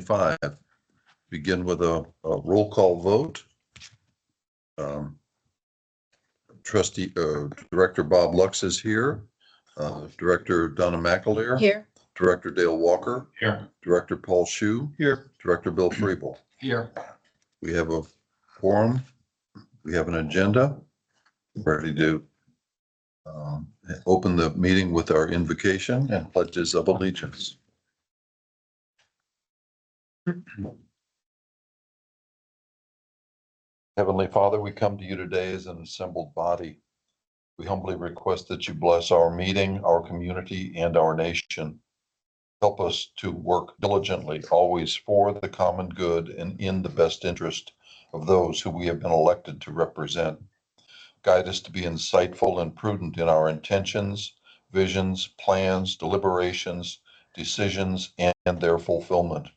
2025. Begin with a roll call vote. Director Bob Lux is here. Director Donna McAleer. Here. Director Dale Walker. Here. Director Paul Shue. Here. Director Bill Friebel. Here. We have a forum. We have an agenda. Ready to open the meeting with our invocation and pledges of allegiance. Heavenly Father, we come to you today as an assembled body. We humbly request that you bless our meeting, our community, and our nation. Help us to work diligently, always for the common good and in the best interest of those who we have been elected to represent. Guide us to be insightful and prudent in our intentions, visions, plans, deliberations, decisions, and their fulfillment.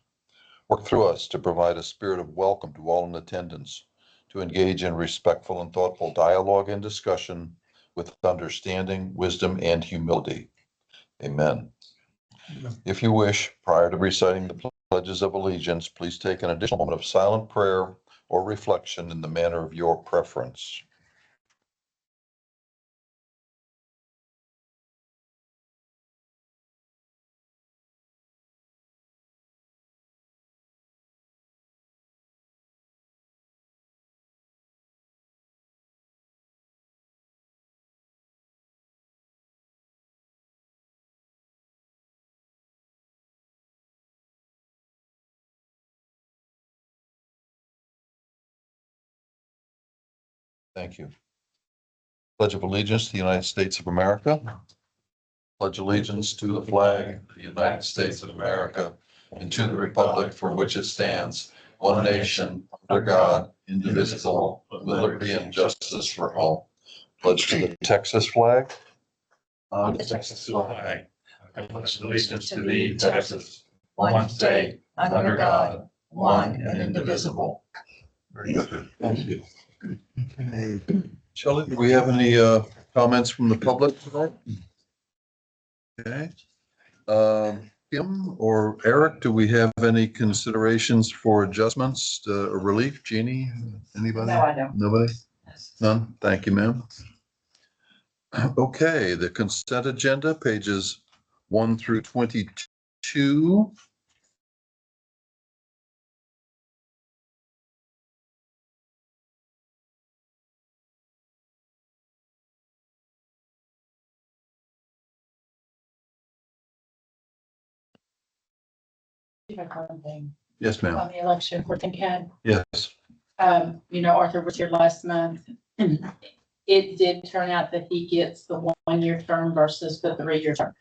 Work through us to provide a spirit of welcome to all in attendance, to engage in respectful and thoughtful dialogue and discussion with understanding, wisdom, and humility. Amen. If you wish, prior to reciting the pledges of allegiance, please take an additional moment of silent prayer or reflection in the manner of your preference. Thank you. Pledge of allegiance to the United States of America. Pledge allegiance to the flag of the United States of America and to the republic for which it stands, one nation, under God, indivisible, with liberty and justice for all. Pledge to the Texas flag. On the Texas flag, I pledge allegiance to thee, Texas, one state, under God, one and indivisible. Very good. Thank you. Shelley, do we have any comments from the public tonight? Okay. Kim or Eric, do we have any considerations for adjustments or relief? Jeannie, anybody? No, I don't. Nobody? None? Thank you, ma'am. Okay, the consent agenda, pages 1 through 22. One thing Yes, ma'am. on the election for ThinkCAD. Yes. Arthur was here last month. It did turn out that he gets the 1 year term versus the 3 year term.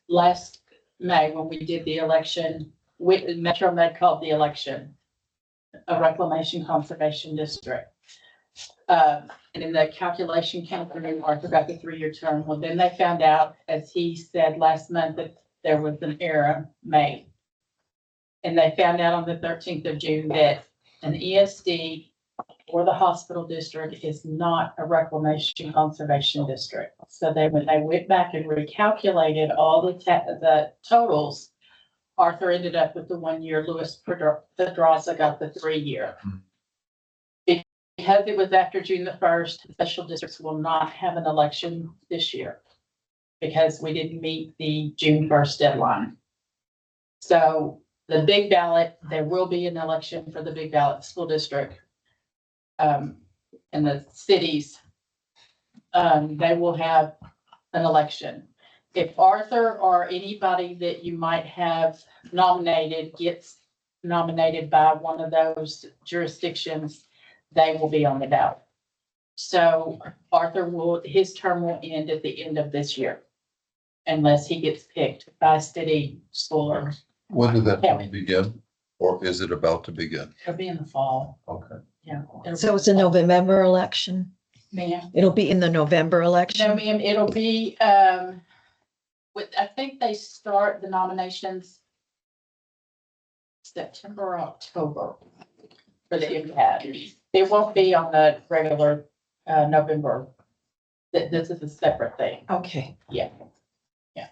Last May, when we did the election, Metro Med called the election a reclamation conservation district. And in the calculation came through, Arthur got the 3 year term. Well, then they found out, as he said last month, that there was an error made. And they found out on the 13th of June that an ESD or the hospital district is not a reclamation conservation district. So when they went back and recalculated all the totals, Arthur ended up with the 1 year, Louis Pedraza got the 3 year. Because it was after June the 1st, special districts will not have an election this year because we didn't meet the June 1st deadline. So the big ballot, there will be an election for the big ballot school district. And the cities, they will have an election. If Arthur or anybody that you might have nominated gets nominated by one of those jurisdictions, they will be on the ballot. So his term will end at the end of this year, unless he gets picked by city, school, or When did that term begin? Or is it about to begin? it'll be in the fall. Okay. Yeah. So it's a November election? Ma'am. It'll be in the November No, election? ma'am, it'll be, I think they start the nominations September or October for the MCAT. It won't be on the regular, November. This is a separate thing. Okay. Yeah. Yeah.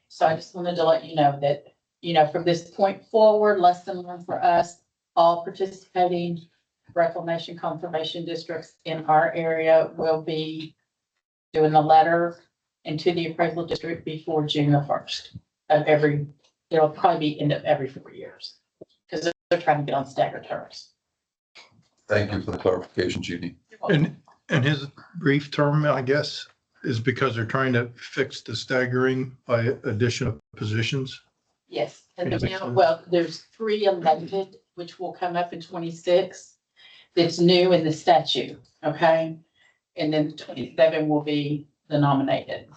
So I just wanted to let you know that from this point forward, lesson learned for us, all participating reclamation conservation districts in our area will be doing the letter into the appraisal district before June the 1st of it'll probably be end of every 4 years. Because they're trying to get on staggered terms. Thank you for the clarification, Judy. And his brief term, I guess, is because they're trying to fix the staggering by addition of positions. Yes, and Yeah, makes now, sense. well, there's 3 elected, which will come up in 26. That's new in the statute, okay? And then 27 will be the nominated,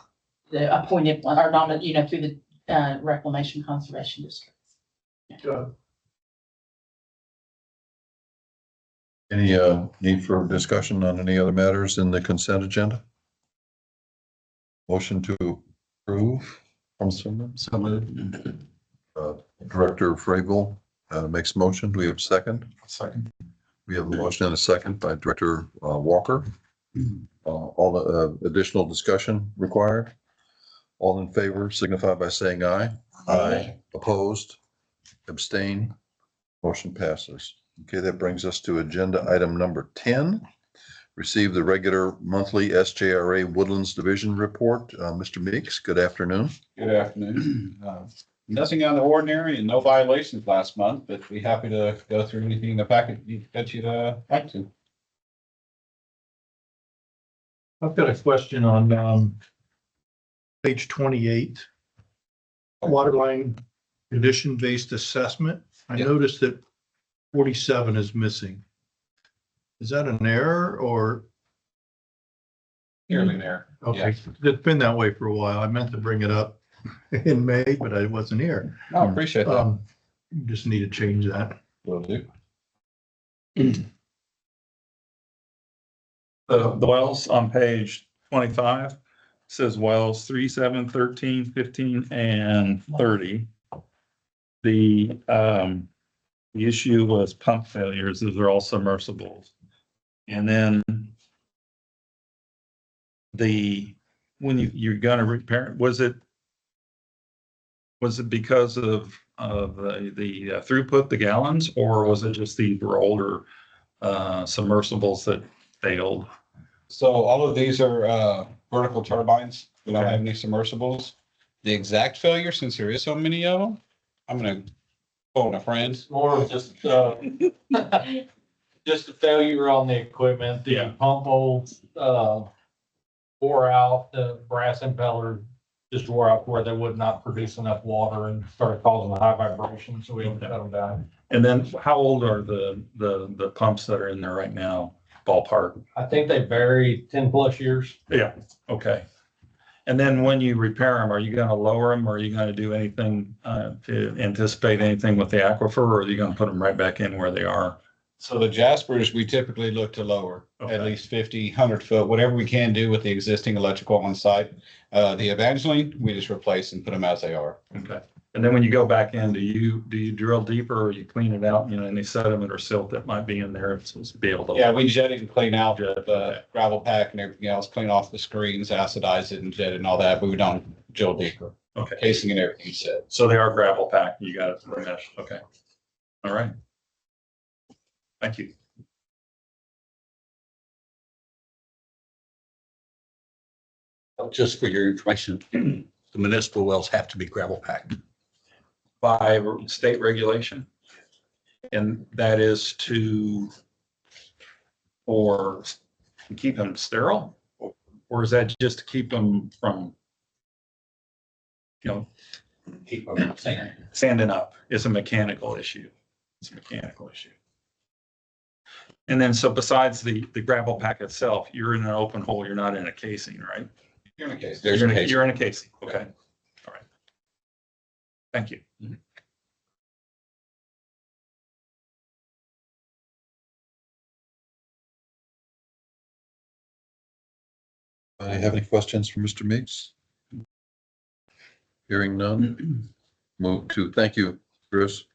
the appointed one, or nominated, through the reclamation conservation districts. Any need for discussion on any other matters in the consent agenda? Motion to approve from someone? So moved. Director Frabel makes a motion. Do we have a second? Second. We have a motion and a second by Director Walker. All the additional discussion required? All in favor signify by saying aye. Aye. Opposed? Abstain? Motion passes. Okay, that brings us to agenda item number 10. Receive the regular monthly SJRA Woodlands Division report. Mr. Meeks, good afternoon. Good afternoon. Nothing out of the ordinary and no violations last month, but be happy to go through anything in the packet that you'd like to. I've got a question on page 28. Waterline condition-based assessment. I Yep. noticed that 47 is missing. Is that an error or? Here and there. Okay, it's been that way for a while. I meant to bring it up in May, but I wasn't here. No, I appreciate that. Just need to change that. Will do. The wells on page 25 says wells 3, 7, 13, 15, and 30. The issue was pump failures. Those are all submersibles. And then when you're gonna repair, was it because of the throughput, the gallons, or was it just these were older submersibles that failed? So all of these are vertical turbines. We don't Okay. have any submersibles. The exact failure, since there is so many of them, I'm gonna phone a friend. More of just a failure on the equipment, the Yeah. pump molds, wore out, the brass impeller just wore out where they would not produce enough water and started causing a high vibration, so we had to shut them down. And then how old are the pumps that are in there right now? Ballpark? I think they vary 10+ years. Yeah, okay. And then when you repair them, are you gonna lower them, or are you gonna do anything to anticipate anything with the aquifer, or are you gonna put them right back in where they are? So the Jaspers, we typically look to lower Okay. at least 50, 100 foot, whatever we can do with the existing electrical on site. The Evangeline, we just replace and put them as they are. Okay. And then when you go back in, do you drill deeper, or you clean it out, any sediment or silt that might be in there to be able to? Yeah, we jet it and clean out Jet, the okay. gravel pack and everything else, clean off the screens, acidize it and jet it and all that, but we don't drill deeper. Okay, Casing and everything set. so they are gravel packed, you got it for mesh, okay. All right. Thank you. Just for your information, the municipal wells have to be gravel packed. By state regulation. And that is to keep them sterile? Or is that just to keep them from, Keep them saying. sanding up? It's a mechanical issue. It's a mechanical issue. And then, so besides the gravel pack itself, you're in an open hole, you're not in a casing, right? You're in a case. You're in a casing, okay, all right. Thank you. Have any questions for Mr. Meeks? Hearing none. Thank you, Chris.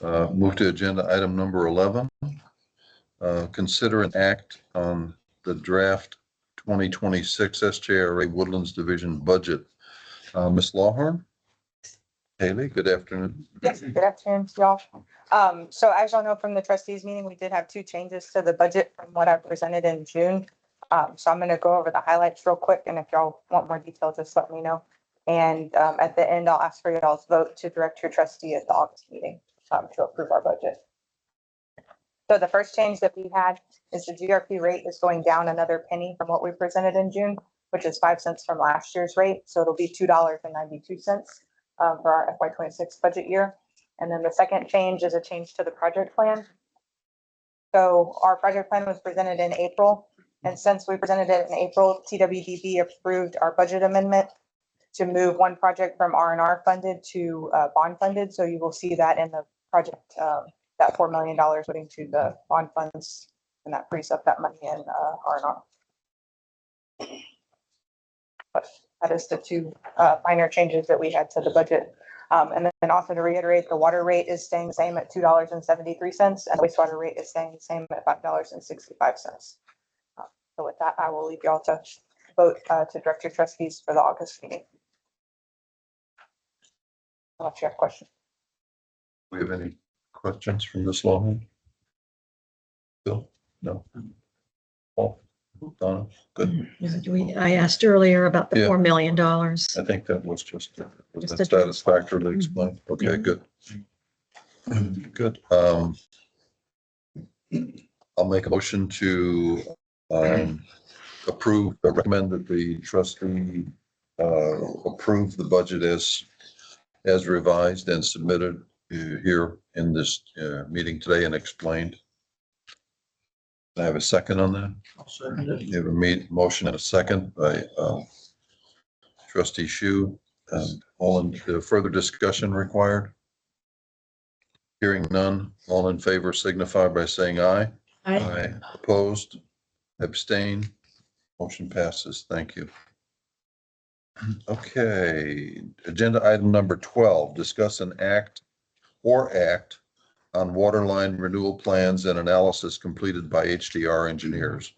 Move to agenda item number 11. Consider an act on the draft 2026 SJRA Woodlands Division budget. Ms. Lawhorn? Haley, good afternoon. Yes, good afternoon, y'all. So as y'all know from the trustees meeting, we did have two changes to the budget from what I presented in June. So I'm gonna go over the highlights real quick, and if y'all want more detail, just let me know. And, at the end, I'll ask for y'all's vote to direct your trustee at the August meeting, to approve our budget. So the first change that we had is the GRP rate is going down another penny from what we presented in June, which is 5 cents from last year's rate. So it'll be $2.92 for our FY 26 budget year. And then the second change is a change to the project plan. So our project plan was presented in April. And since we presented it in April, TWDB approved our budget amendment to move one project from R&R funded to bond funded. So you will see that in the project, that $4 million putting to the bond funds, and that frees up that money in R&R. But that is the two minor changes that we had to the budget. And then also to reiterate, the water rate is staying the same at $2.73, and the wastewater rate is staying the same at $5.65. So with that, I will leave y'all to vote to direct your trustees for the August meeting. Unless you have questions. We have any questions from Ms. Lawson? Bill? No. Paul? Donna? Good. I asked earlier about the Yeah. $4 million. I think that was just, was Just that a- satisfactorily explained? Okay, good. Good. I'll make a motion to approve, recommend that the trustee approve the budget as revised and submitted here in this meeting today and explained. I have a second on that. I'll second it. You have a motion and a second by trustee Shu. All in further discussion required? Hearing none, all in favor signify by saying aye. Aye. Opposed, abstain, motion passes. Thank you. Okay, agenda item number 12, discuss an act on water line renewal plans and analysis completed by HDR engineers.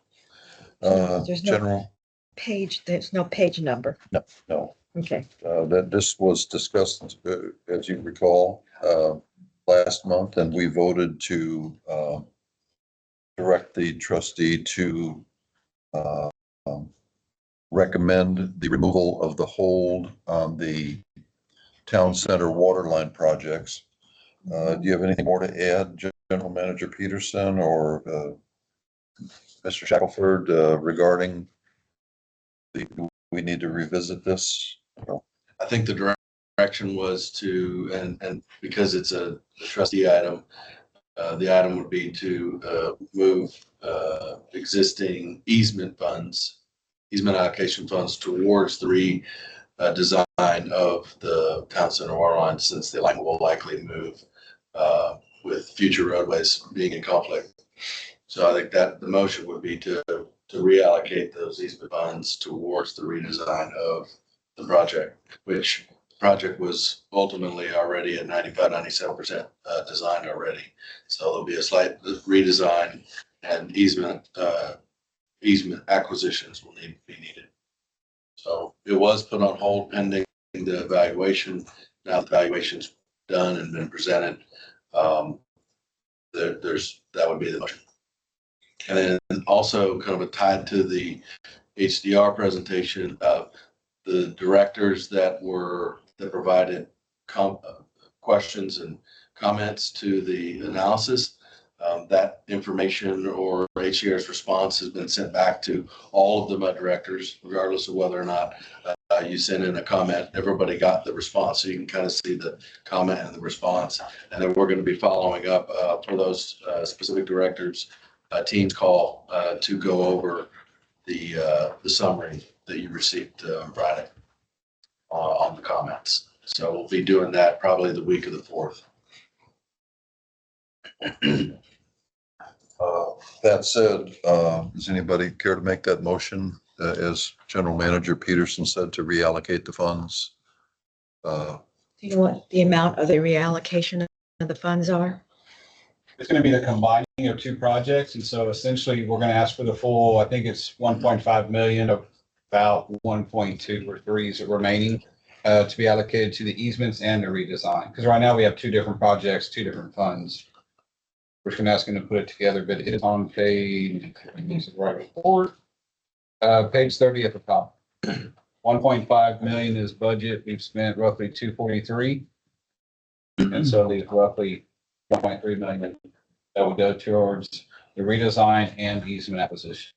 There's no- General, There's no page number. no, Okay. that this was discussed, as you recall, last month, and we voted to direct the trustee to recommend the removal of the hold on the town center water line projects. Do you have anything more to add, General Manager Peterson or Mr. Shackelford, regarding we need to revisit this? I think the direction was to, and because it's a trustee item, the item would be to move existing easement allocation funds towards the design of the town center water line, since the line will likely move with future roadways being in conflict. So I think that the motion would be to reallocate those easement funds towards the redesign of the project, which the project was ultimately already at 95-97% designed already. So there'll be a slight redesign, and easement acquisitions will be needed. So it was put on hold pending the evaluation. Now the evaluation's done and been presented. That would be the motion. And then also kind of tied to the HDR presentation of the directors that provided questions and comments to the analysis. That information or HDR's response has been sent back to all of the MUD directors, regardless of whether or not you send in a comment. Everybody got the response, so you can kind of see the comment and the response. And then we're going to be following up for those specific directors, a team's call to go over the summary that you received on Friday on the comments. So we'll be doing that probably the week of the 4th. That said, does anybody care to make that motion, as General Manager Peterson said, to reallocate the funds? Do you know what the amount of the reallocation of the funds are? It's going to be the combining of two projects. And so essentially we're going to ask for the full, I think it's 1.5 million, of about 1.2 or 3 is remaining. to be allocated to the easements and the redesign. Because right now we have two different projects, two different funds. We're just gonna ask him to put it together, but it is on page, right report, page 30 at the top. 1.5 million is budget. We've spent roughly 243. And so leaves roughly 1.3 million that would go towards the redesign and easement acquisition.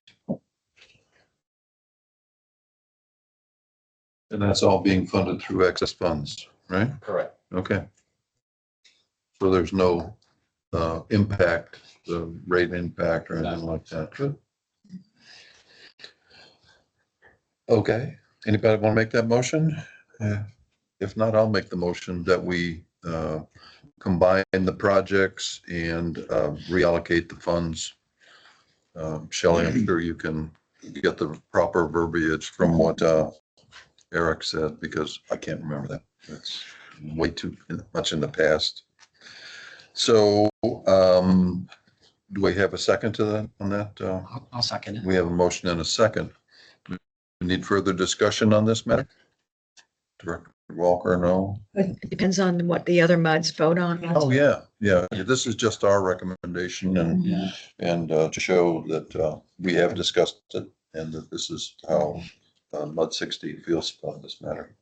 And that's all being funded through excess funds, right? Correct. Okay. So there's no impact, the rate impact or anything like that. Good. Okay, anybody want to make that motion? If not, I'll make the motion that we combine the projects and reallocate the funds. Shelley, I'm sure you can get the proper verbiage from what Eric said, because I can't remember that. That's way too much in the past. So, do we have a second to that on that? I'll second it. We have a motion and a second. We need further discussion on this matter? Director Walker, no? It depends on what the other MUDs vote on. Oh, yeah, yeah. This is just our recommendation and to show that we have discussed it and that this is how MUD 60 feels about this matter.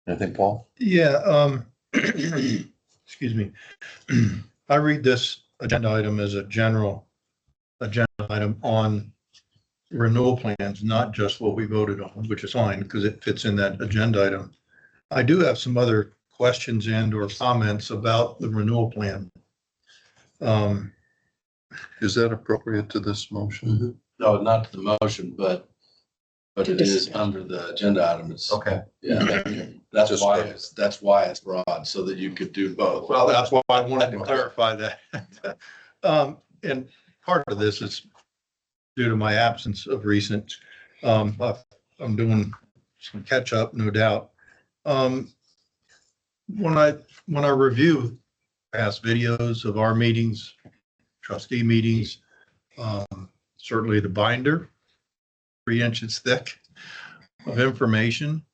Anything, Paul? Yeah, excuse me. I read this agenda item as a general agenda item on renewal plans, not just what we voted on, which is fine because it fits in that agenda item. I do have some other questions and or comments about the renewal plan. Is that appropriate to this motion? No, not to the motion, but it is under the agenda item. It's, Okay. yeah, that's why it's broad, so that you could do both. Well, that's why I wanted to clarify that. And part of this is due to my absence of recent, I'm doing some catch up, no doubt. When I review past videos of our meetings, trustee meetings, certainly the binder, 3 inches thick of information.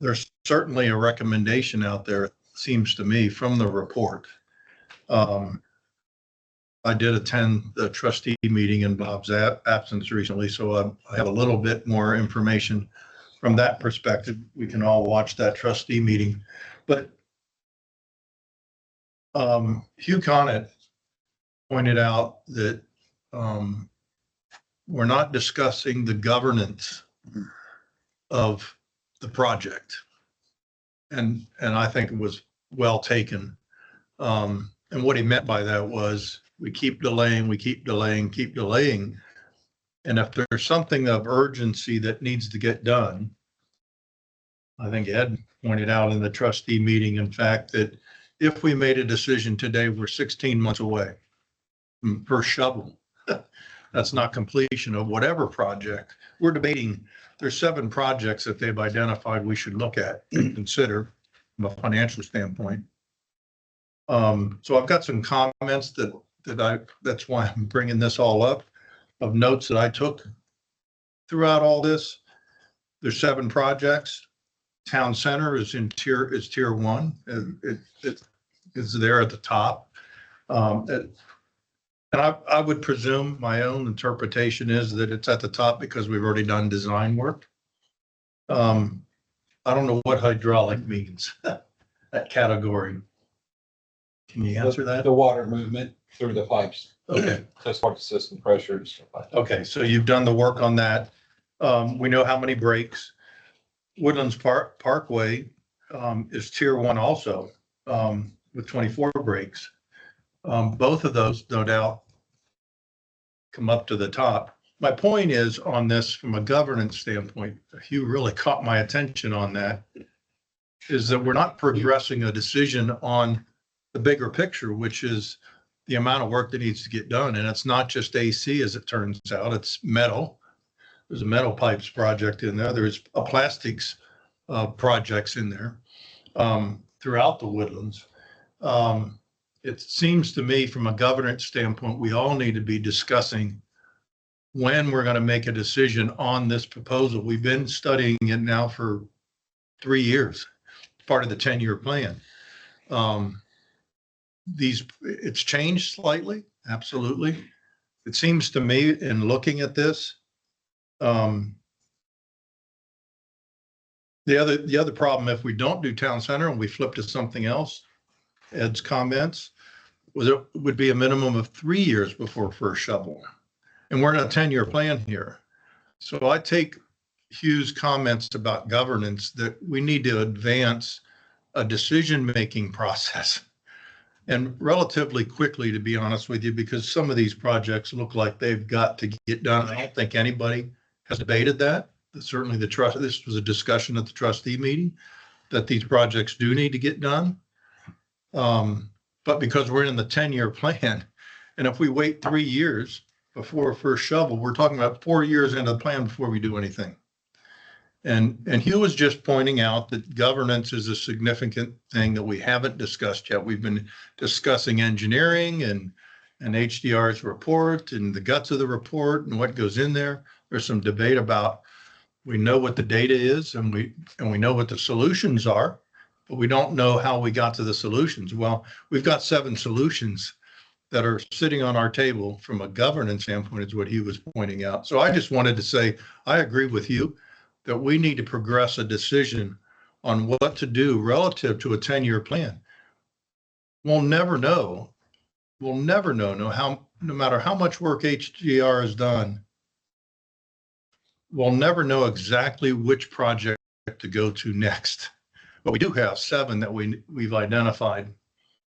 There's certainly a recommendation out there, it seems to me, from the report. I did attend the trustee meeting in Bob's absence recently, so I have a little bit more information from that perspective. We can all watch that trustee meeting, but Hugh Conant pointed out that we're not discussing the governance of the project. And I think it was well taken. And what he meant by that was we keep delaying. And if there's something of urgency that needs to get done, I think Ed pointed out in the trustee meeting, in fact, that if we made a decision today, we're 16 months away from first shovel. That's not completion of whatever project. We're debating, there's 7 projects that they've identified we should look at and consider from a financial standpoint. So I've got some comments that's why I'm bringing this all up, of notes that I took throughout all this. There's 7 projects. Town center is tier 1. It is there at the top. And I would presume my own interpretation is that it's at the top because we've already done design work. I don't know what hydraulic means, that category. Can you answer that? The water movement through the pipes. Okay. That's part of the system pressure and stuff like that. Okay, so you've done the work on that. We know how many breaks. Woodlands Parkway is tier 1 also, with 24 breaks. Both of those, no doubt, come up to the top. My point is on this from a governance standpoint, Hugh really caught my attention on that, is that we're not progressing a decision on the bigger picture, which is the amount of work that needs to get done. And it's not just AC, as it turns out, it's metal. There's a metal pipes project in there. There's a plastics projects in there throughout the Woodlands. It seems to me from a governance standpoint, we all need to be discussing when we're going to make a decision on this proposal. We've been studying it now for 3 years, part of the 10-year plan. It's changed slightly, absolutely. It seems to me in looking at this, the other problem, if we don't do town center and we flip to something else, Ed's comments, was it would be a minimum of 3 years before first shovel. And we're in a 10-year plan here. So I take Hugh's comments about governance that we need to advance a decision-making process and relatively quickly, to be honest with you, because some of these projects look like they've got to get done. I don't think anybody has debated that. Certainly this was a discussion at the trustee meeting, that these projects do need to get done. But because we're in the 10-year plan, and if we wait 3 years before first shovel, we're talking about 4 years into the plan before we do anything. And Hugh was just pointing out that governance is a significant thing that we haven't discussed yet. We've been discussing engineering and HDR's report and the guts of the report and what goes in there. There's some debate about, we know what the data is and we know what the solutions are, but we don't know how we got to the solutions. Well, we've got 7 solutions that are sitting on our table from a governance standpoint, is what he was pointing out. So I just wanted to say, I agree with you that we need to progress a decision on what to do relative to a 10-year plan. We'll never know no matter how much work HDR has done, we'll never know exactly which project to go to next. But we do have 7 that we've identified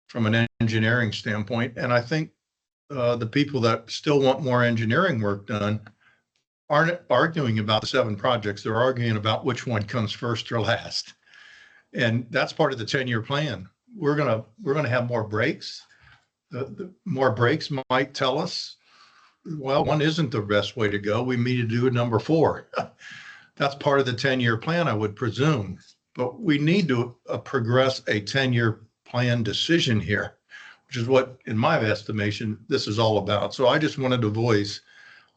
from an engineering standpoint. And I think the people that still want more engineering work done aren't arguing about the 7 projects. They're arguing about which one comes first or last. And that's part of the 10-year plan. We're gonna have more breaks. The more breaks might tell us, well, one isn't the best way to go. We need to do a number 4. That's part of the 10-year plan, I would presume. But we need to progress a 10-year plan decision here, which is what, in my estimation, this is all about. So I just wanted to voice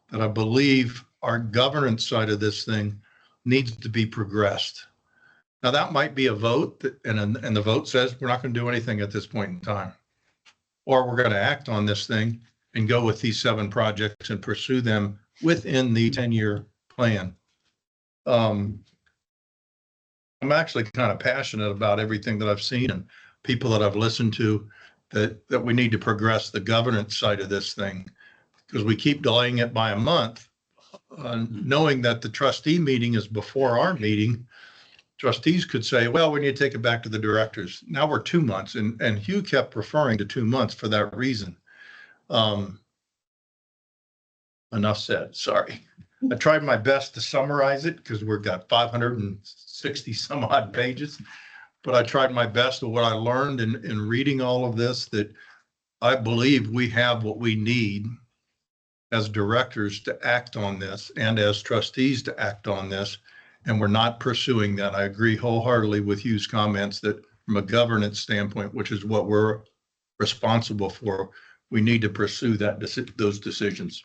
that I believe our governance side of this thing needs to be progressed. Now, that might be a vote and the vote says we're not going to do anything at this point in time. Or we're going to act on this thing and go with these 7 projects and pursue them within the 10-year plan. I'm actually kind of passionate about everything that I've seen and people that I've listened to, that we need to progress the governance side of this thing, because we keep delaying it by a month, knowing that the trustee meeting is before our meeting. Trustees could say, well, we need to take it back to the directors. Now we're 2 months, and Hugh kept referring to 2 months for that reason. Enough said, sorry. I tried my best to summarize it because we've got 560 some odd pages, but I tried my best of what I learned in reading all of this, that I believe we have what we need as directors to act on this and as trustees to act on this. And we're not pursuing that. I agree wholeheartedly with Hugh's comments that from a governance standpoint, which is what we're responsible for, we need to pursue those decisions.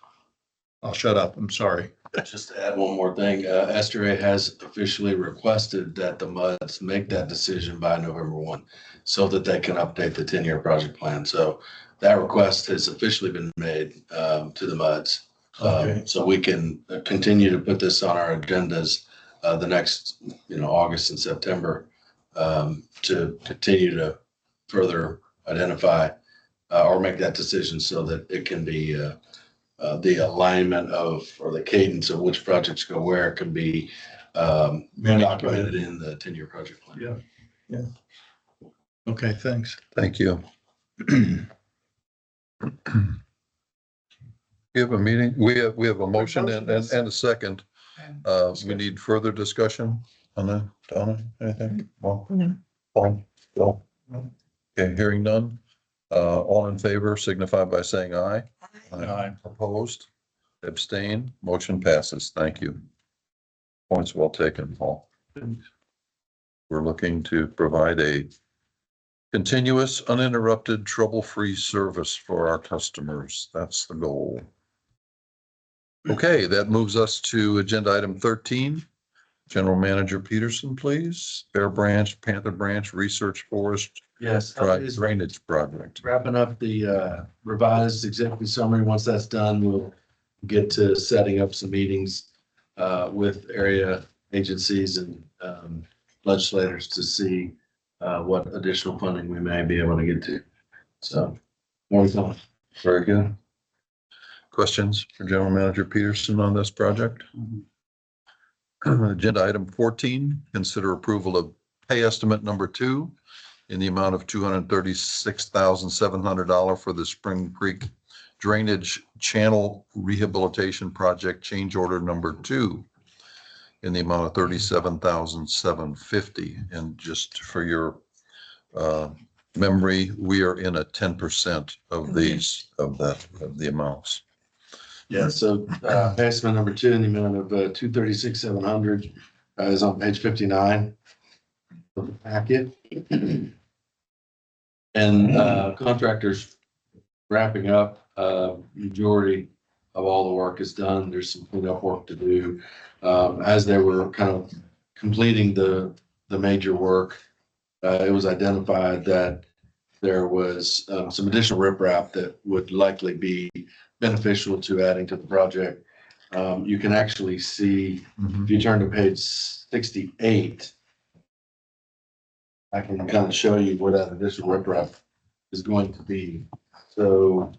I'll shut up. I'm sorry. Just to add one more thing, SDRA has officially requested that the MUDs make that decision by November 1 so that they can update the 10-year project plan. So that request has officially been made to the MUDs. Okay. So we can continue to put this on our agendas the next, August and September to continue to further identify or make that decision so that it can be the alignment of, or the cadence of which projects go where can be documented in the 10-year project plan. Yeah. Okay, thanks. Thank you. We have a meeting, we have a motion and a second. We need further discussion on that. Donna, anything? Well, No. Paul, Bill? Okay, hearing none. All in favor signify by saying aye. Aye. Opposed, abstain, motion passes. Thank you. Points well taken, Paul. We're looking to provide a continuous, uninterrupted, trouble-free service for our customers. That's the goal. Okay, that moves us to agenda item 13. General Manager Peterson, please. Bear Branch, Panther Branch, Research Forest, Yes. Drainage Project. Wrapping up the revised executive summary. Once that's done, we'll get to setting up some meetings with area agencies and legislators to see what additional funding we may be able to get to. So, more to come. Very good. Questions for General Manager Peterson on this project? Agenda item 14, consider approval of pay estimate number 2 in the amount of $236,700 for the Spring Creek Drainage Channel Rehabilitation Project change order number 2 in the amount of $37,750. And just for your memory, we are in a 10% of these, of the amounts. Yeah, so pay estimate number 2 in the amount of $236,700 is on page 59 of the packet. And contractors wrapping up, majority of all the work is done. There's some cleanup work to do. As they were kind of completing the major work, it was identified that there was some additional riprap that would likely be beneficial to adding to the project. You can actually see, if you turn to page 68, I can kind of show you where that additional riprap is going to be. So,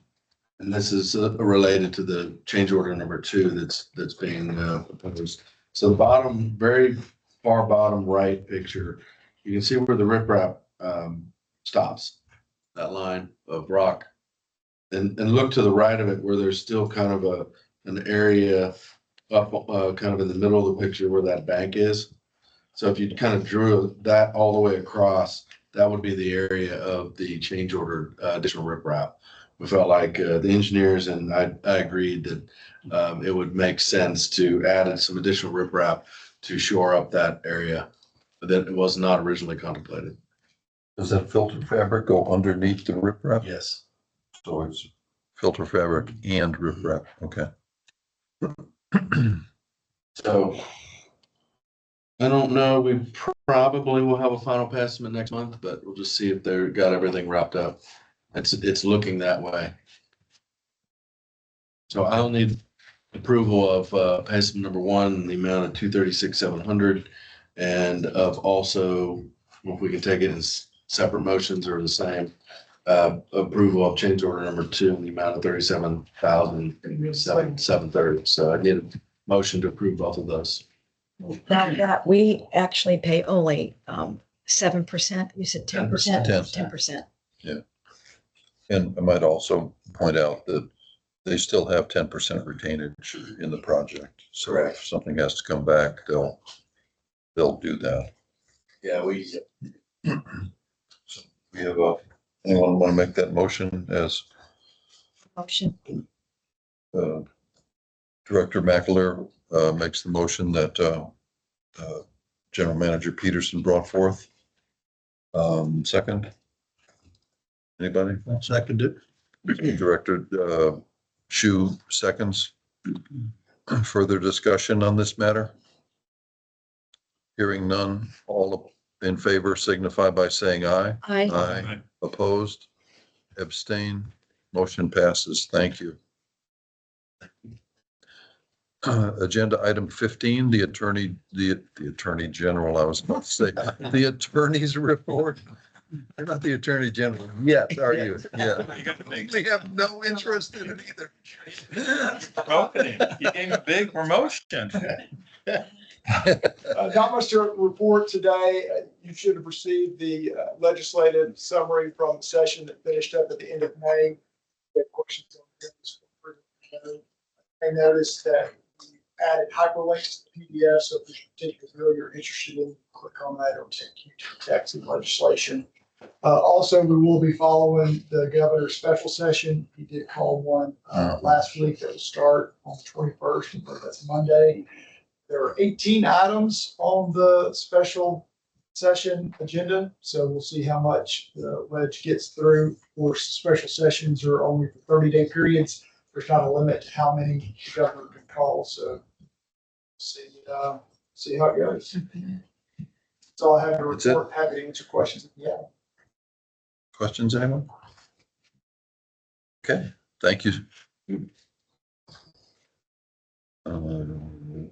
and this is related to the change order number 2 that's being proposed. So the bottom, very far bottom right picture, you can see where the riprap stops, that line of rock. And look to the right of it where there's still kind of an area up kind of in the middle of the picture where that bank is. So if you kind of drew that all the way across, that would be the area of the change order additional riprap. We felt like the engineers and I agreed that it would make sense to add some additional riprap to shore up that area that was not originally contemplated. Does that filter fabric go underneath the riprap? Yes. So it's filter fabric and riprap, okay. So I don't know, we probably will have a final pay estimate next month, but we'll just see if they've got everything wrapped up. It's looking that way. So I'll need approval of pay estimate number 1 in the amount of $236,700 and of also, if we can take it as separate motions or the same, approval of change order number 2 in the amount of $37,730. So I need a motion to approve both of those. Now that we actually pay only 7%, you said 10%? 10%. And I might also point out that they still have 10% retainage in the project. So if something has to come back, they'll do that. Yeah, we have anyone want to make that motion as Motion. Director McAleer makes the motion that General Manager Peterson brought forth. Second? Anybody? Second it. Director Shu seconds. Further discussion on this matter? Hearing none, all in favor signify by saying aye. Aye. Aye. Opposed? Abstain? Motion passes. Thank you. Agenda item 15, the Attorney General, I was about to say, the attorney's report. You're not the Attorney General yet, are you? Yeah. We have no interest in it either. Promoting him. You gave a big promotion. Not much to report today. You should have received the legislative summary from the session that finished up at the end of May. If you have questions on this, I noticed that we added hyperlinks to the PDF, so if there's a particular bill you're interested in, click on that, it'll take you to text and legislation. Also, we will be following the governor's special session. He did call one last week that will start on the 21st, but that's Monday. There are 18 items on the special session agenda, so we'll see how much the ledge gets through. Of course, special sessions are only for 30-day periods. There's not a limit to how many the governor can call, so see. see how it goes. That's all I have to That's it. report. Happy to answer questions. Yeah. Questions, anyone? Okay, thank you.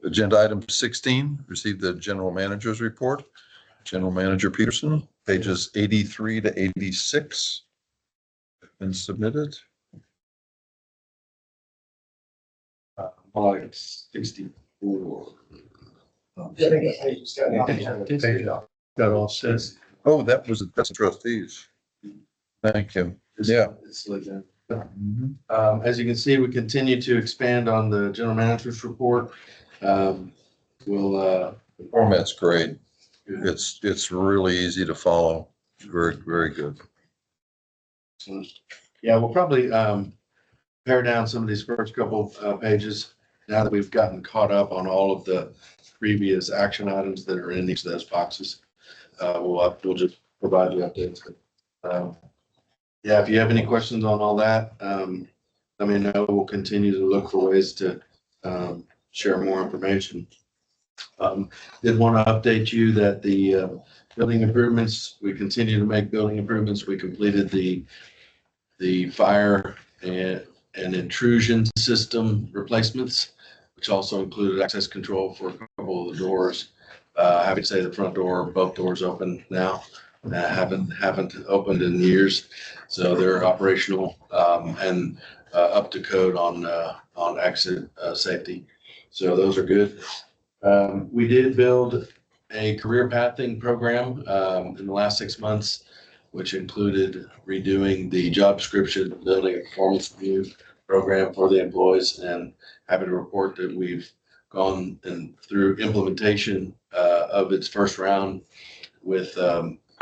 Agenda item 16, receive the general manager's report. General Manager Peterson, pages 83 to 86. Been submitted. Like 64. Got all set. Oh, that's trustees. Thank you. Yeah. It's like that. As you can see, we continue to expand on the general manager's report. We'll, The format's great. It's really easy to follow. Very, very good. yeah, we'll probably, pare down some of these first couple, pages now that we've gotten caught up on all of the previous action items that are in each of those boxes. We'll just provide the updates. Yeah, if you have any questions on all that, let me know. We'll continue to look for ways to, share more information. Did want to update you that the building improvements, we continue to make building improvements. We completed the fire and intrusion system replacements, which also included access control for a couple of the doors. Happy to say the front door, both doors open now. Haven't opened in years, so they're operational and up to code on exit safety. So those are good. We did build a career pathing program in the last 6 months, which included redoing the job description, building a performance review program for the employees, and happy to report that we've gone through implementation of its first round with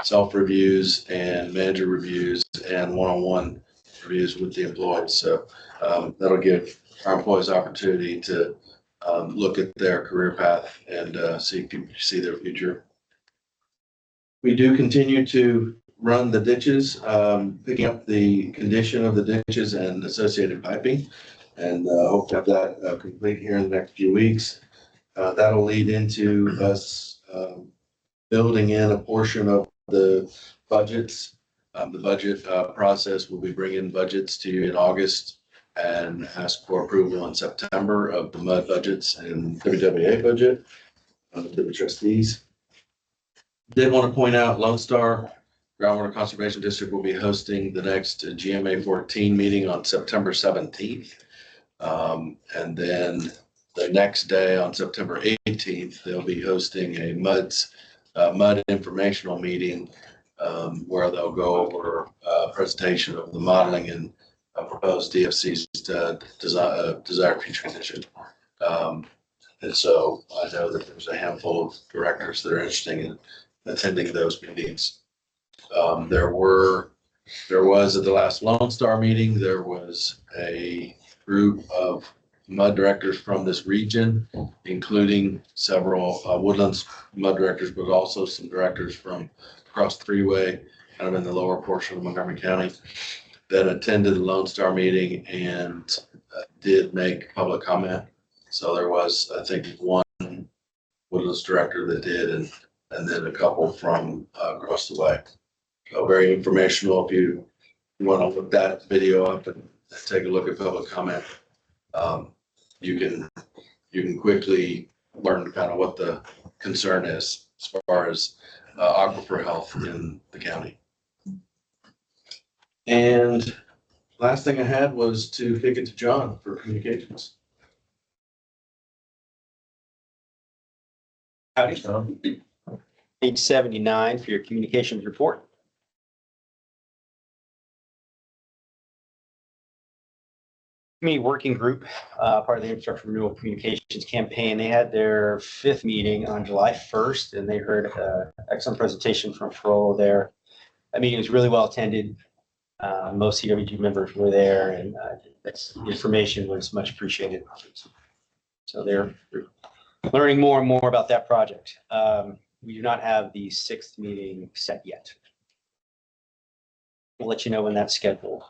self-reviews and manager reviews and one-on-one reviews with the employees. So that'll give our employees opportunity to look at their career path and see their future. We do continue to run the ditches, picking up the condition of the ditches and associated piping, and hope to have that complete here in the next few weeks. That'll lead into us building in a portion of the budgets. The budget process will be bringing budgets to you in August and ask for approval in September of the MUD budgets and WWA budget to the trustees. Did want to point out Lone Star Groundwater Conservation District will be hosting the next GMA 14 meeting on September 17th. And then the next day on September 18th, they'll be hosting a MUD informational meeting where they'll go over a presentation of the modeling and proposed DFC's desired future condition. And so I know that there's a handful of directors that are interested in attending those meetings. There was at the last Lone Star meeting, there was a group of MUD directors from this region, including several Woodlands MUD directors, but also some directors from across the freeway, kind of in the lower portion of Montgomery County, that attended the Lone Star meeting and did make public comment. So there was, I think, one Woodlands director that did, and then a couple from across the way. So very informational. If you want to look that video up and take a look at public comment, you can quickly learn kind of what the concern is as far as aquifer health in the county. And last thing I had was to kick it to John for communications. Howdy. Page 79 for your communications report. Community Working Group, part of the Infrastructure Renewal Communications Campaign, they had their 5th meeting on July 1st, and they heard an excellent presentation from Fro there. That meeting was really well attended. Most CWG members were there, and the information was much appreciated. So they're learning more and more about that project. We do not have the 6th meeting set yet. We'll let you know when that's scheduled.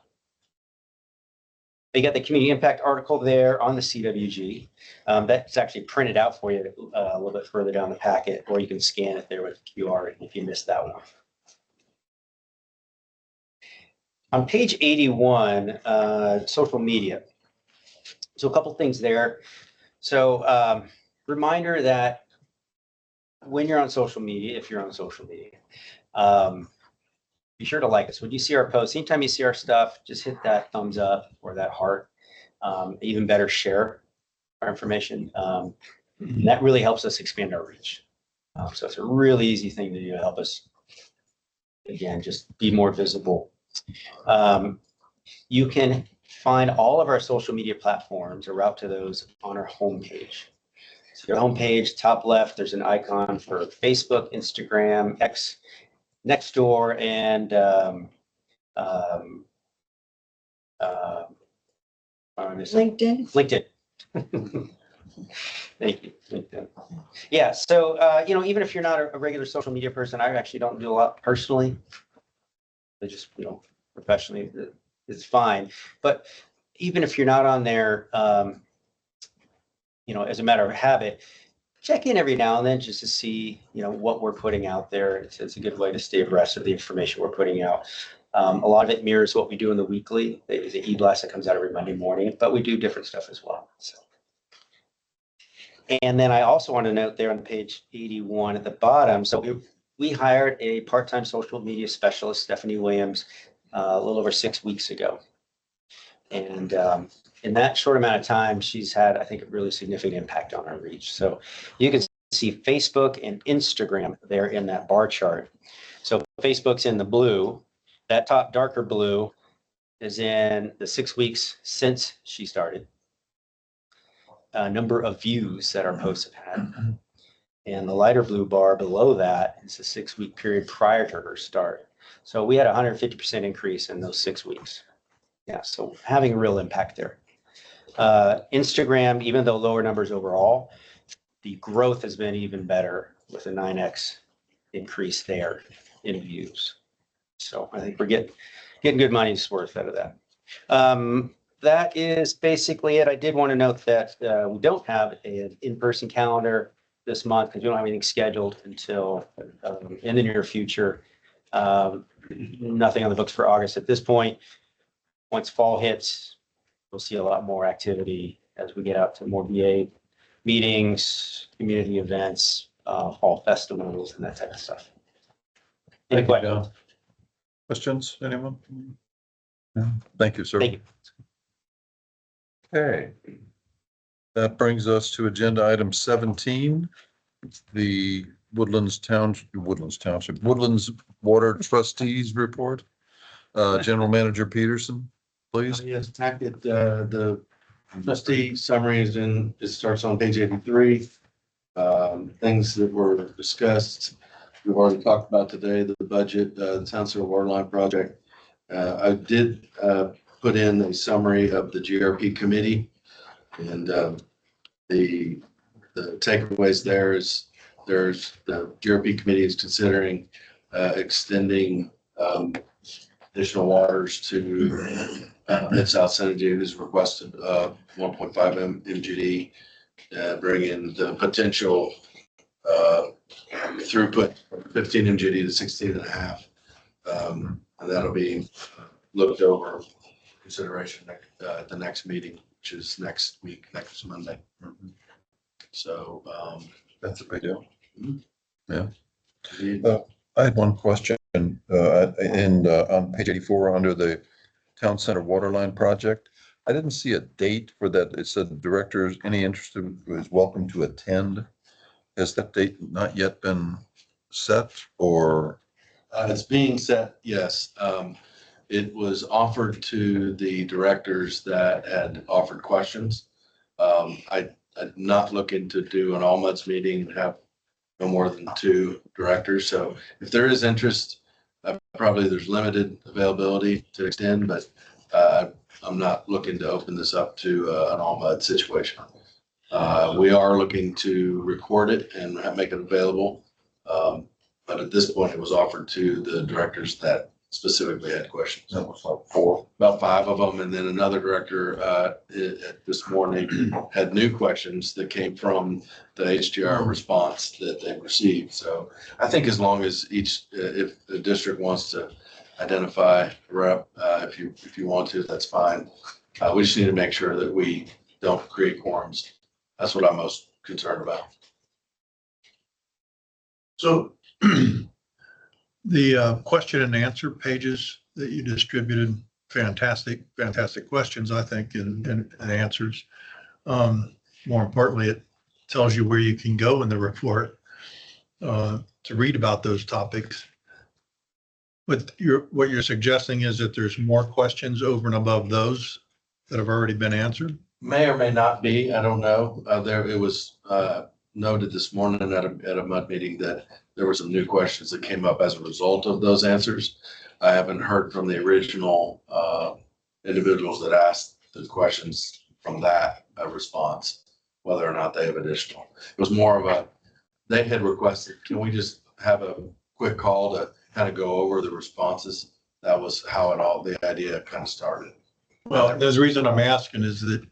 They got the community impact article there on the CWG. That's actually printed out for you a little bit further down the packet, or you can scan it there with the QR if you missed that one. On page 81, social media. So a couple things there. So reminder that when you're on social media, if you're on social media, be sure to like us. When you see our posts, anytime you see our stuff, just hit that thumbs up or that heart. Even better, share our information. And that really helps us expand our reach. So it's a really easy thing to do to help us, again, just be more visible. You can find all of our social media platforms, a route to those on our homepage. So your homepage, top left, there's an icon for Facebook, Instagram, X, Nextdoor, and LinkedIn. LinkedIn. Thank you. LinkedIn. Yeah. So, even if you're not a regular social media person, I actually don't do a lot personally. I just, professionally, it's fine. But even if you're not on there, as a matter of habit, check in every now and then just to see, what we're putting out there. It's a good way to stay abreast of the information we're putting out. A lot of it mirrors what we do in the weekly. There's an e-blast that comes out every Monday morning, but we do different stuff as well. So. And then I also want to note there on page 81 at the bottom. So we hired a part-time social media specialist, Stephanie Williams, a little over 6 weeks ago. And in that short amount of time, she's had, I think, a really significant impact on our reach. So you can see Facebook and Instagram there in that bar chart. So Facebook's in the blue. That top darker blue is in the 6 weeks since she started. Number of views that our posts have had. And the lighter blue bar below that is the 6 week period prior to her start. So we had a 150% increase in those 6 weeks. Yeah, so having a real impact there. Instagram, even though lower numbers overall, the growth has been even better with a 9x increase there in views. So I think we're getting good money's worth out of that. That is basically it. I did want to note that we don't have an in-person calendar this month because we don't have anything scheduled until in the near future. Nothing on the books for August at this point. Once fall hits, we'll see a lot more activity as we get out to more BA meetings, community events, fall festivals, and that type of stuff. Any Thank you, questions? John. Questions, anyone? No. Thank you, sir. Thank you. Okay. That brings us to agenda item 17, the Woodlands Water Trustees Report. General Manager Peterson, please. Yes, packet, the trustee summary it starts on page 83. Things that were discussed, we've already talked about today, the budget, the Town Sewer Water Line project. I did put in a summary of the GRP committee, and the takeaways there's the GRP committee is considering extending additional waters to Mid-South Synergy, who's requested 1.5 MGD, bring in the potential throughput from 15 MGD to 16 and a half. And that'll be looked over consideration at the next meeting, which is next week, next Monday. So That's a big deal. yeah. I had one question, on page 84, under the Town Center Waterline Project. I didn't see a date for that. It said directors, any interested is welcome to attend. Has that date not yet been set, or? It's being set, yes. It was offered to the directors that had offered questions. I'm not looking to do an all-muds meeting and have no more than 2 directors. So if there is interest, probably there's limited availability to extend, but I'm not looking to open this up to an all-mud situation. We are looking to record it and make it available. But at this point, it was offered to the directors that specifically had questions. That was like 4. About 5 of them, and then another director this morning had new questions that came from the HDR response that they received. So I think as long as if the district wants to identify a rep, if you want to, that's fine. We just need to make sure that we don't create quorums. That's what I'm most concerned about. So the question and answer pages that you distributed, fantastic questions, I think, and answers. More importantly, it tells you where you can go in the report to read about those topics. But what you're suggesting is that there's more questions over and above those that have already been answered? May or may not be, I don't know. It was noted this morning at a MUD meeting that there were some new questions that came up as a result of those answers. I haven't heard from the original individuals that asked the questions from that response, whether or not they have additional. It was more of they had requested, can we just have a quick call to kind of go over the responses? That was how the idea kind of started. Well, the reason I'm asking is that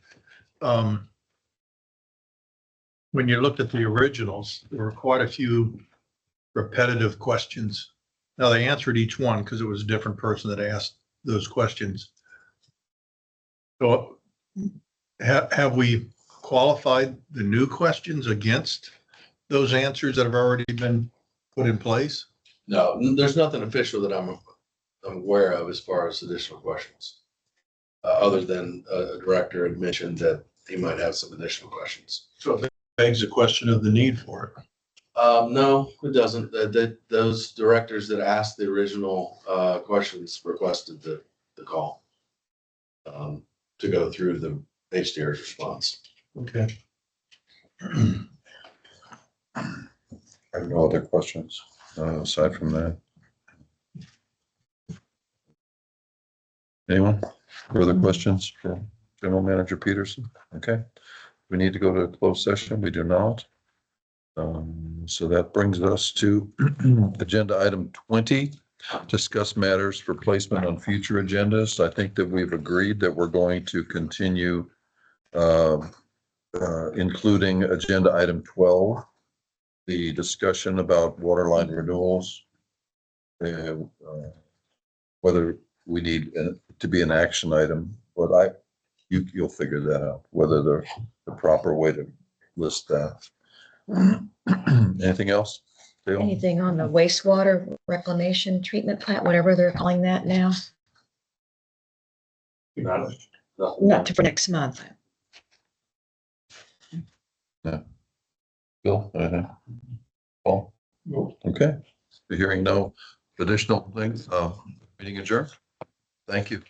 when you looked at the originals, there were quite a few repetitive questions. Now, they answered each one because it was a different person that asked those questions. So have we qualified the new questions against those answers that have already been put in place? No, there's nothing official that I'm aware of as far as additional questions. Other than a director had mentioned that he might have some additional questions. So that begs the question of the need for it. No, it doesn't. Those directors that asked the original questions requested the call to go through the HDR's response. Okay. I have no other questions aside from that. Anyone? Further questions for General Manager Peterson? Okay. We need to go to a closed session. We do not. So that brings us to agenda item 20, discuss matters for placement on future agendas. I think that we've agreed that we're going to continue including agenda item 12, the discussion about waterline renewals, whether we need to be an action item, but you'll figure that out, whether the proper way to list that. Anything else? Dale? Anything on the wastewater reclamation treatment plant, whatever they're calling that now? Not for next month. Bill? Anything? Paul? Okay. Hearing no additional things, meeting adjourned. Thank you.